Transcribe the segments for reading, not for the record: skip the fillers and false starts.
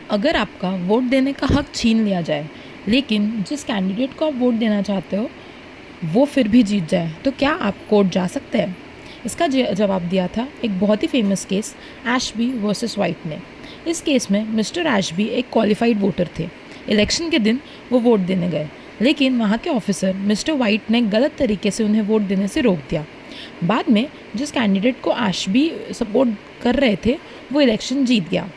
अगर आपका वोट देने का हक छीन लिया जाए लेकिन जिस कैंडिडेट को आप वोट देना चाहते हो वो फिर भी जीत जाए तो क्या आप कोर्ट जा सकते हैं? इसका जवाब दिया था एक बहुत ही famous case Ashby versus White ने। इस केस में मिस्टर एशबी एक क्वालिफाइड वोटर थे। इलेक्शन के दिन वो वोट देने गए लेकिन वहाँ के ऑफिसर मिस्टर वाइट ने गलत तरीके से उन्हें वोट देने से रोक दिया। बाद में जिस कैंडिडेट को एशबी सपोर्ट कर रहे थे वो इलेक्शन जीत गया।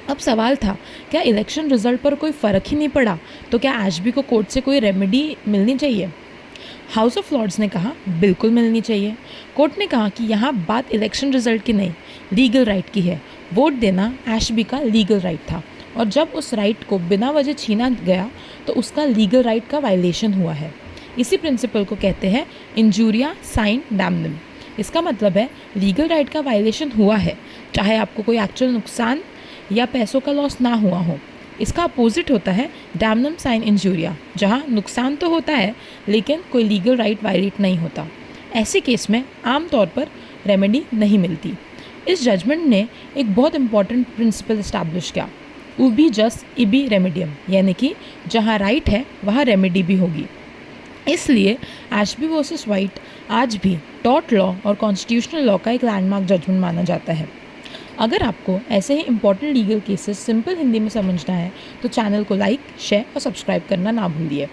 अब सवाल था, क्या इलेक्शन रिजल्ट पर कोई फ़र्क ही नहीं पड़ा तो क्या एशबी को कोर्ट से कोई रेमेडी मिलनी चाहिए? हाउस ऑफ लॉर्ड्स ने कहा बिल्कुल मिलनी चाहिए। कोर्ट ने कहा कि यहाँ बात इलेक्शन रिजल्ट की नहीं, लीगल राइट की है। वोट देना एशबी का लीगल राइट था और जब उस राइट को बिना वजह छीना गया तो उसका लीगल राइट का वायलेशन हुआ है। इसी प्रिंसिपल को कहते हैं इंजूरिया साइन डैमनम। इसका मतलब है लीगल राइट का वायलेशन हुआ है चाहे आपको कोई एक्चुअल नुकसान या पैसों का लॉस ना हुआ हो। इसका अपोजिट होता है डैमनम साइन इंजूरिया, जहाँ नुकसान तो होता है लेकिन कोई लीगल राइट वायलेट नहीं होता। ऐसे केस में आमतौर पर रेमेडी नहीं मिलती। इस जजमेंट ने एक बहुत इंपॉर्टेंट प्रिंसिपल इस्टेब्लिश किया, उबी जस इबी रेमेडियम, यानी कि जहाँ राइट है वहाँ रेमेडी भी होगी। इसलिए एशबी वर्सेस वाइट आज भी टॉर्ट लॉ और कॉन्स्टिट्यूशनल लॉ का एक लैंडमार्क जजमेंट माना जाता है। अगर आपको ऐसे ही important legal cases simple Hindi में समझना है तो चैनल को लाइक, शेयर और सब्सक्राइब करना ना भूलिए।